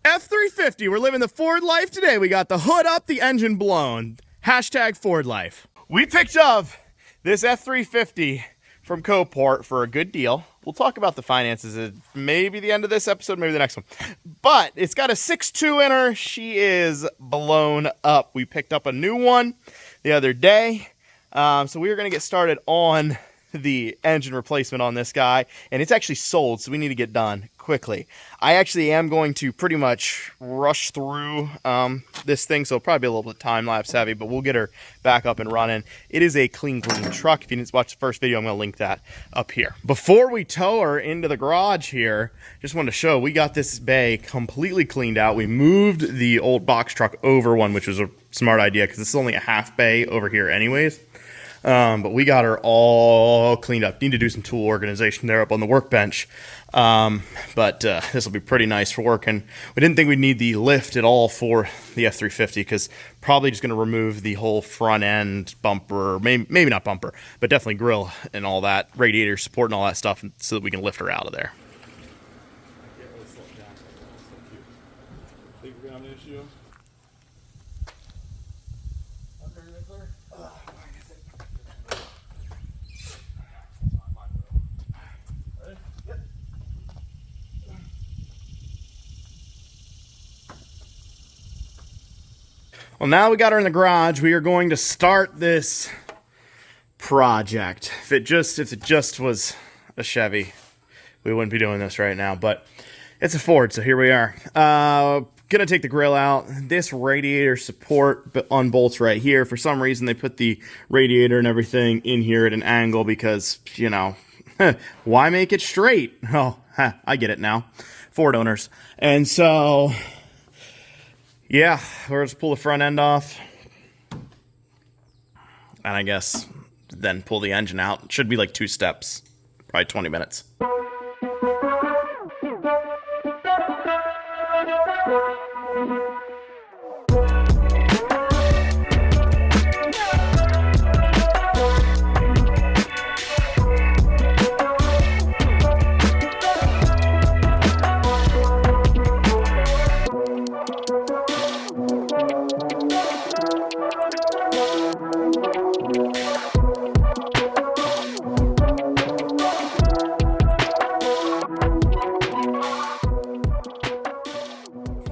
F-350, we're living the Ford life today. We got the hood up, the engine blown. Hashtag Ford life. We picked up this F-350 from Copart for a good deal. We'll talk about the finances at maybe the end of this episode, maybe the next one. But it's got a 6.2 in her. She is blown up. We picked up a new one the other day. So we are going to get started on the engine replacement on this guy, and it's actually sold, so we need to get done quickly. I actually am going to pretty much rush through this thing, so it'll probably be a little bit time-lapse heavy, but we'll get her back up and running. It is a clean truck. If you didn't watch the first video, I'm going to link that up here. Before we tow her into the garage here, just wanted to show we got this bay completely cleaned out. We moved the old box truck over one, which was a smart idea because this is only a half bay over here anyways. But we got her all cleaned up. Need to do some tool organization there up on the workbench. But this will be pretty nice for working. We didn't think we'd need the lift at all for the F-350 because probably just going to remove the whole front end bumper, maybe not bumper, but definitely grill and all that, radiator support and all that stuff so that we can lift her out of there. Think we're going to have an issue? Well, now we got her in the garage. We are going to start this project. If it just was a Chevy, we wouldn't be doing this right now, but it's a Ford, so here we are. Gonna take the grill out. This radiator support unbolts right here. For some reason, they put the radiator and everything in here at an angle because, you know, why make it straight? Oh, I get it now. Ford owners. And so, yeah, we're just pull the front end off. And I guess then pull the engine out. It should be like 2 steps, probably 20 minutes.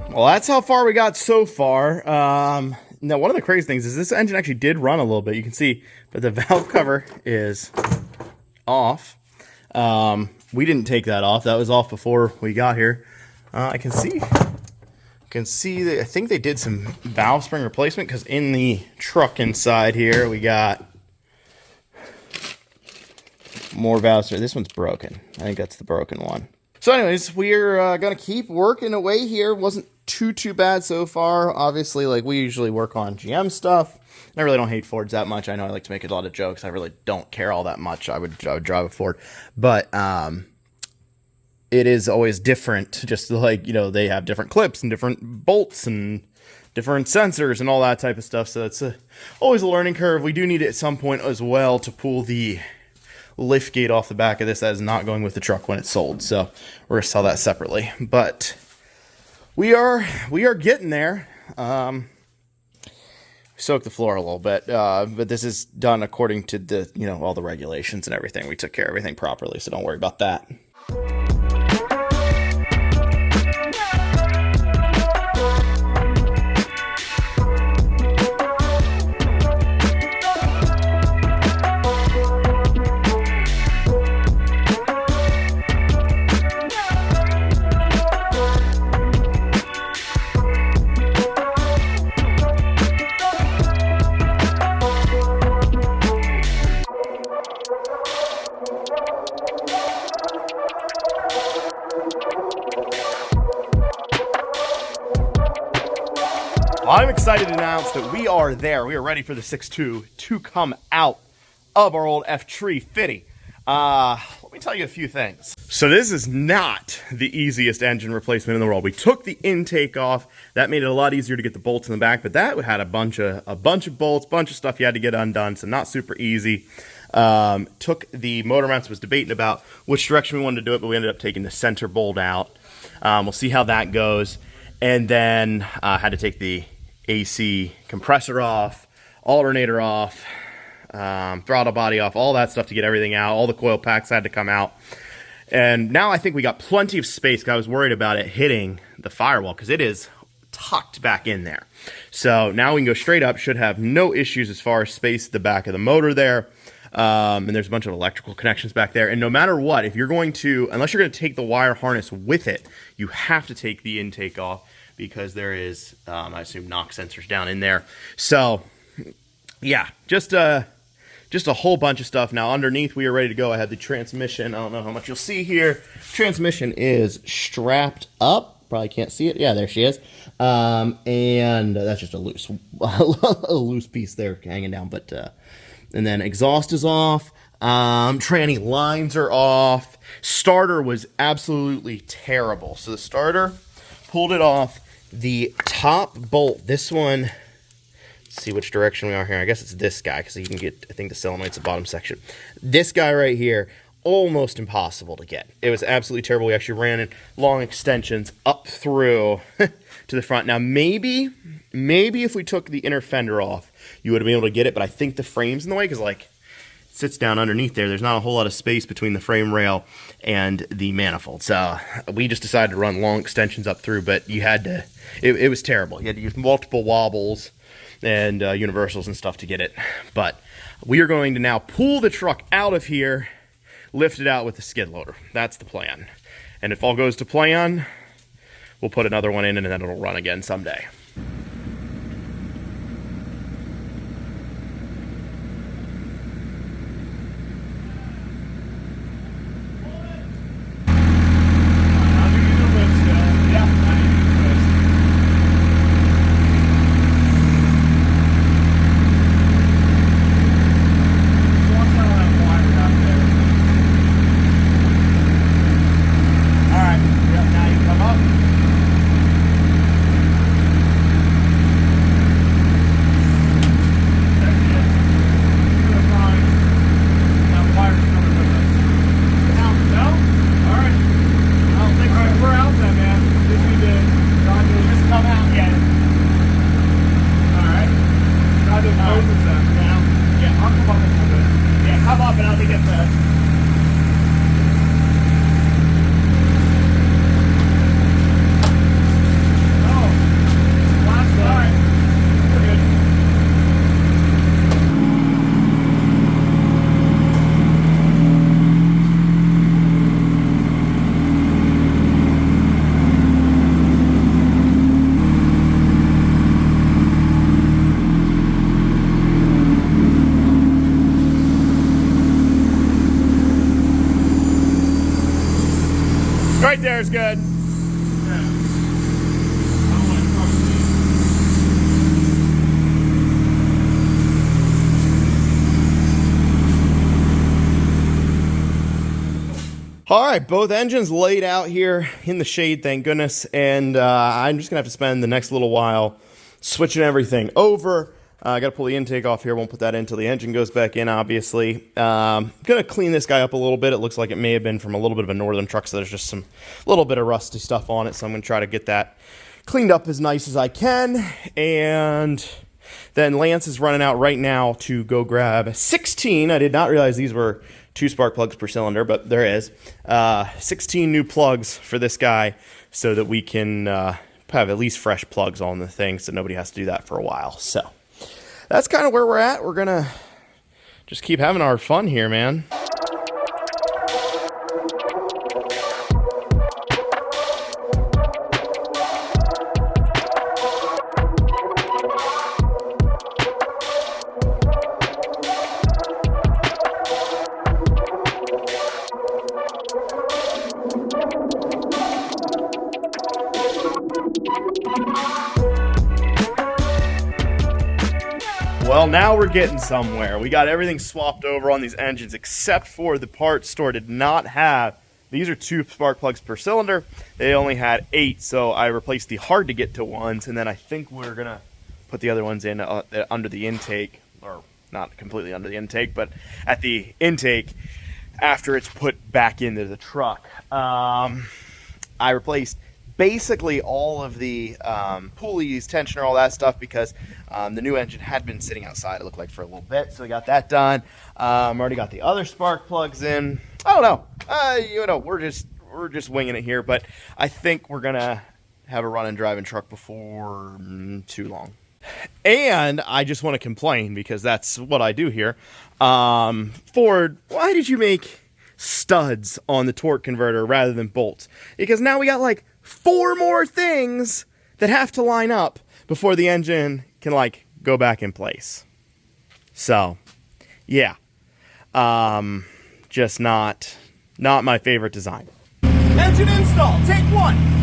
Well, that's how far we got so far. Now, one of the crazy things is this engine actually did run a little bit. You can see, but the valve cover is off. We didn't take that off. That was off before we got here. I can see that I think they did some valve spring replacement because in the truck inside here we got more valves. This one's broken. I think that's the broken one. So anyways, we're going to keep working away here. Wasn't too bad so far. Obviously, like we usually work on GM stuff. I really don't hate Fords that much. I know I like to make a lot of jokes. I really don't care all that much. I would drive a Ford. But it is always different. Just like, you know, they have different clips and different bolts and different sensors and all that type of stuff. So it's always a learning curve. We do need it at some point as well to pull the lift gate off the back of this that is not going with the truck when it's sold. So we're going to sell that separately. But we are getting there. Soak the floor a little bit, but this is done according to the, you know, all the regulations and everything. We took care of everything properly, so don't worry about that. I'm excited to announce that we are there. We are ready for the 6.2 to come out of our old F-350. Let me tell you a few things. So this is not the easiest engine replacement in the world. We took the intake off. That made it a lot easier to get the bolts in the back, but that had a bunch of bolts, bunch of stuff you had to get undone, so not super easy. Took the motor mounts, was debating about which direction we wanted to do it, but we ended up taking the center bolt out. We'll see how that goes. And then had to take the AC compressor off, alternator off, throttle body off, all that stuff to get everything out. All the coil packs had to come out. And now I think we got plenty of space, because I was worried about it hitting the firewall, because it is tucked back in there. So now we can go straight up, should have no issues as far as space at the back of the motor there. And there's a bunch of electrical connections back there. And no matter what, if you're going to, unless you're going to take the wire harness with it, you have to take the intake off, because there is, I assume, knock sensors down in there. So, yeah, just a whole bunch of stuff. Now, underneath, we are ready to go. I have the transmission. I don't know how much you'll see here. Transmission is strapped up. Probably can't see it. Yeah, there she is. And that's just a loose, a loose piece there hanging down. But and then exhaust is off. Tranny lines are off. Starter was absolutely terrible. So the starter, pulled it off. The top bolt, this one, let's see which direction we are here. I guess it's this guy, because you can get, I think, the solenoid's the bottom section. This guy right here, almost impossible to get. It was absolutely terrible. We actually ran in long extensions up through to the front. Now, maybe if we took the inner fender off, you would have been able to get it, but I think the frame's in the way, because, like, it sits down underneath there. There's not a whole lot of space between the frame rail and the manifold. So we just decided to run long extensions up through, but you had to, it was terrible. You had to use multiple wobbles and universals and stuff to get it. But we are going to now pull the truck out of here, lift it out with the skid loader. That's the plan. And if all goes to plan, we'll put another one in, and then it'll run again someday. Right there is good. All right, both engines laid out here in the shade, thank goodness. And I'm just gonna have to spend the next little while switching everything over. I got to pull the intake off here. Won't put that in until the engine goes back in, obviously. Going to clean this guy up a little bit. It looks like it may have been from a little bit of a northern truck, so there's just some little bit of rusty stuff on it. So I'm going to try to get that cleaned up as nice as I can. And then Lance is running out right now to go grab 16. I did not realize these were 2 spark plugs per cylinder, but there is. 16 new plugs for this guy so that we can have at least fresh plugs on the thing so nobody has to do that for a while. So that's kind of where we're at. We're going to just keep having our fun here, man. Well, now we're getting somewhere. We got everything swapped over on these engines except for the parts store did not have, these are 2 spark plugs per cylinder. They only had 8, so I replaced the hard to get to ones, and then I think we're gonna put the other ones in under the intake, or not completely under the intake, but at the intake after it's put back into the truck. I replaced basically all of the pulleys, tensioner, all that stuff, because the new engine had been sitting outside, it looked like, for a little bit. So we got that done. Already got the other spark plugs in. I don't know. You know, we're just winging it here, but I think we're gonna have a run and driving truck before too long. And I just want to complain, because that's what I do here. Ford, why did you make studs on the torque converter rather than bolts? Because now we got like 4 more things that have to line up before the engine can like go back in place. So yeah, just not my favorite design. Engine install, take 1.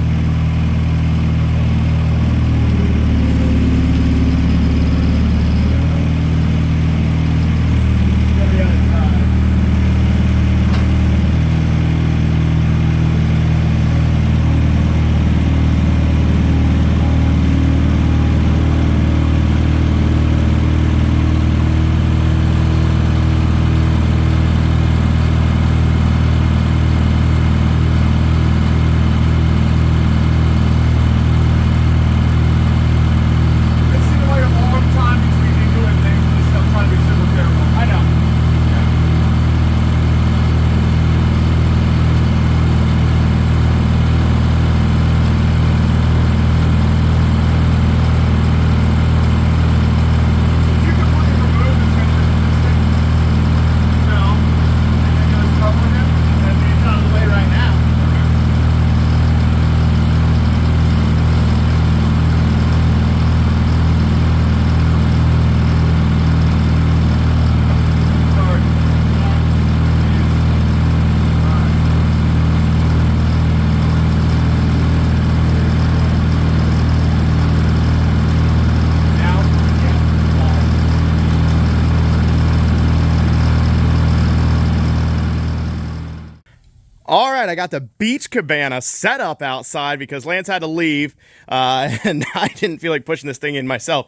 All right, I got the beach cabana set up outside because Lance had to leave, and I didn't feel like pushing this thing in myself.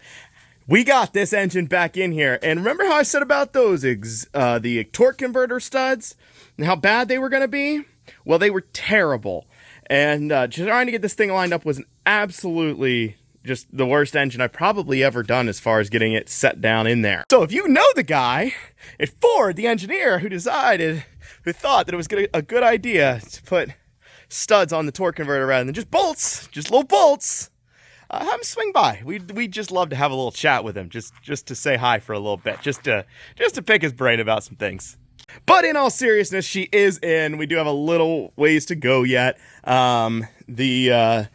We got this engine back in here, and remember how I said about those the torque converter studs and how bad they were going to be? Well, they were terrible, and trying to get this thing lined up was absolutely just the worst engine I've probably ever done as far as getting it set down in there. So if you know the guy at Ford, the engineer who thought that it was a good idea to put studs on the torque converter rather than just bolts, just little bolts, have him swing by. We'd just love to have a little chat with him, just to say hi for a little bit, just to pick his brain about some things. But in all seriousness, she is in. We do have a little ways to go yet. The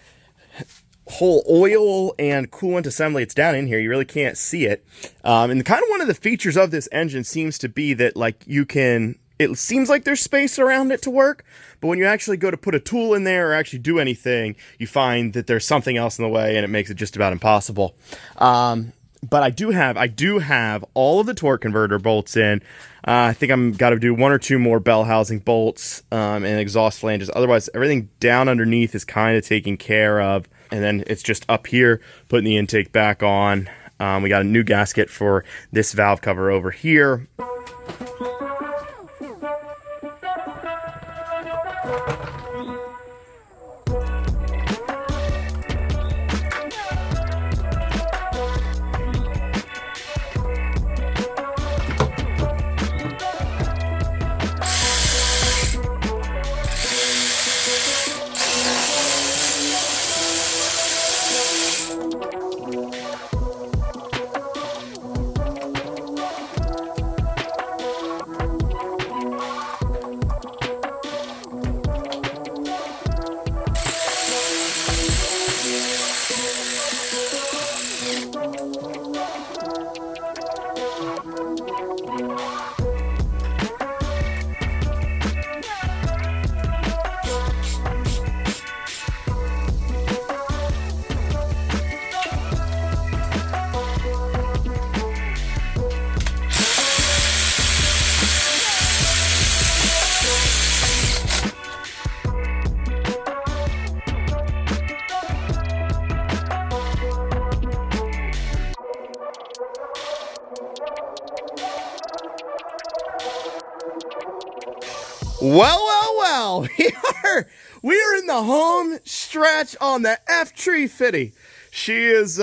whole oil and coolant assembly, it's down in here. You really can't see it. And kind of one of the features of this engine seems to be that, like, it seems like there's space around it to work, but when you actually go to put a tool in there or actually do anything, you find that there's something else in the way, and it makes it just about impossible. But I do have all of the torque converter bolts in. I think I'm got to do 1 or 2 more bell housing bolts and exhaust flanges. Otherwise, everything down underneath is kind of taken care of. And then it's just up here, putting the intake back on. We got a new gasket for this valve cover over here. Well, We are in the home stretch on the F-350. She is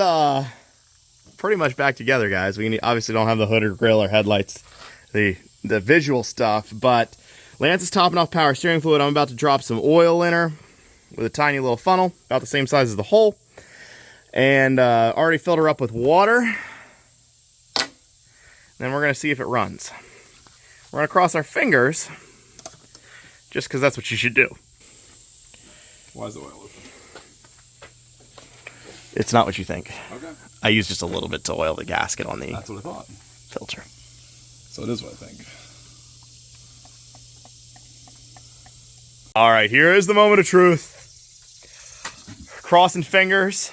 pretty much back together, guys. We obviously don't have the hood or grill or headlights, the visual stuff, but Lance is topping off power steering fluid. I'm about to drop some oil in her with a tiny little funnel, about the same size as the hole, and already filled her up with water. Then we're gonna see if it runs. We're gonna cross our fingers, just because that's what you should do. Why is the oil open? It's not what you think. Okay. I used just a little bit to oil the gasket on the That's what I thought. filter. So it is what I think. All right, here is the moment of truth. Crossing fingers.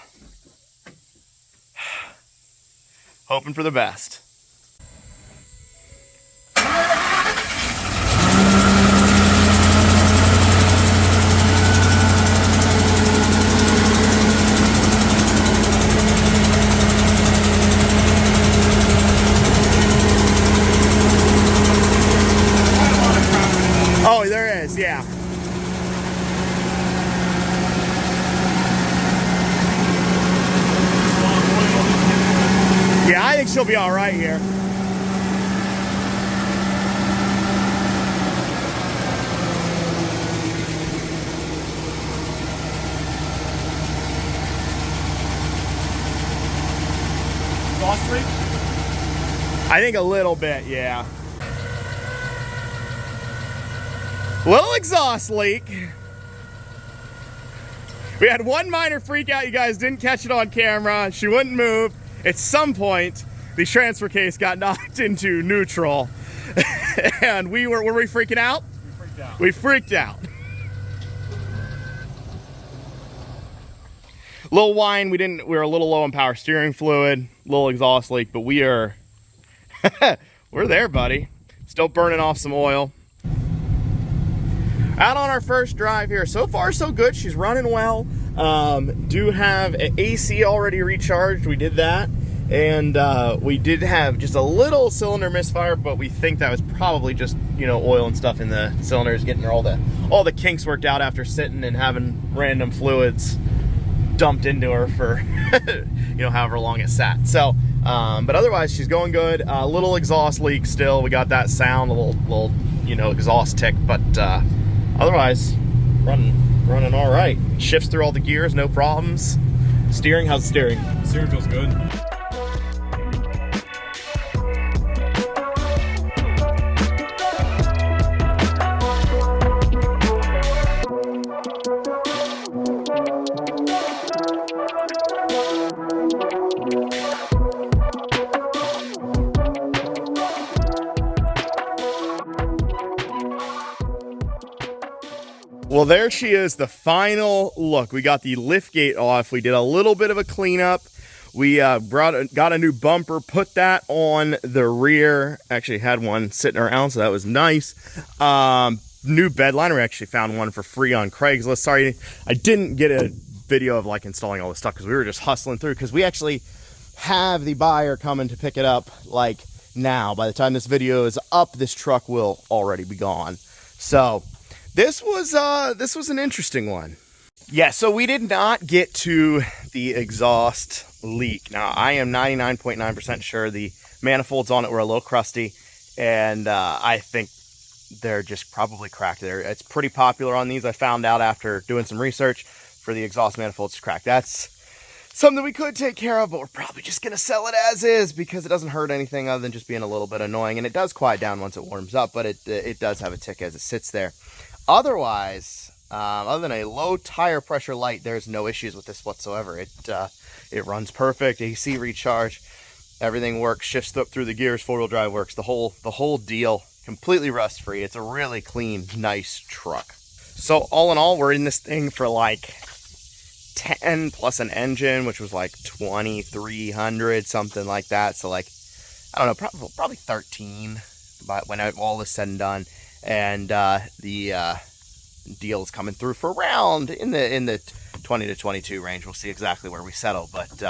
Hoping for the best. Oh, there is, yeah. Yeah, I think she'll be all right here. Exhaust leak? I think a little bit, yeah. Little exhaust leak. We had one minor freak out. You guys didn't catch it on camera. She wouldn't move. At some point, the transfer case got knocked into neutral. And were we freaking out? We freaked out. We freaked out. Little whine, we were a little low on power steering fluid, little exhaust leak, but we're there, buddy. Still burning off some oil. Out on our first drive here. So far, so good. She's running well. Do have an AC already recharged. We did that. And we did have just a little cylinder misfire, but we think that was probably just, you know, oil and stuff in the cylinders, getting all the kinks worked out after sitting and having random fluids dumped into her for, you know, however long it sat. So, but otherwise, she's going good. A little exhaust leak still. We got that sound, a little, you know, exhaust tick, but otherwise, running all right. Shifts through all the gears, no problems. Steering, how's the steering? Steering feels good. Well, there she is, the final look. We got the lift gate off. We did a little bit of a cleanup. We got a new bumper, put that on the rear. Actually had one sitting around, so that was nice. New bed liner. We actually found one for free on Craigslist. Sorry, I didn't get a video of like installing all this stuff because we were just hustling through, because we actually have the buyer coming to pick it up like now. By the time this video is up, this truck will already be gone. So this was an interesting one. Yeah, so we did not get to the exhaust leak. Now, I am 99.9% sure the manifolds on it were a little crusty, and I think they're just probably cracked there. It's pretty popular on these. I found out after doing some research for the exhaust manifolds to crack. That's something we could take care of, but we're probably just gonna sell it as is because it doesn't hurt anything other than just being a little bit annoying, and it does quiet down once it warms up, but it does have a tick as it sits there. Otherwise, other than a low tire pressure light, there's no issues with this whatsoever. It runs perfect. AC recharge, everything works. Shifts through the gears. 4-wheel drive works. The whole deal, completely rust free. It's a really clean, nice truck. So all in all, we're in this thing for like 10 plus an engine, which was like 2,300, something like that. So like, I don't know, probably 13, but when all is said and done. And the deal is coming through for around in the 20 to 22 range. We'll see exactly where we settle, but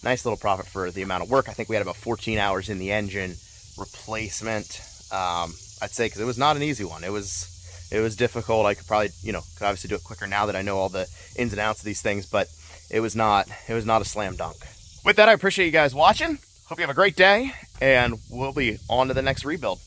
nice little profit for the amount of work. I think we had about 14 hours in the engine replacement, I'd say, because it was not an easy one. It was It was difficult. I could probably, could obviously do it quicker now that I know all the ins and outs of these things, but it was not a slam dunk. With that, I appreciate you guys watching. Hope you have a great day, and we'll be on to the next rebuild.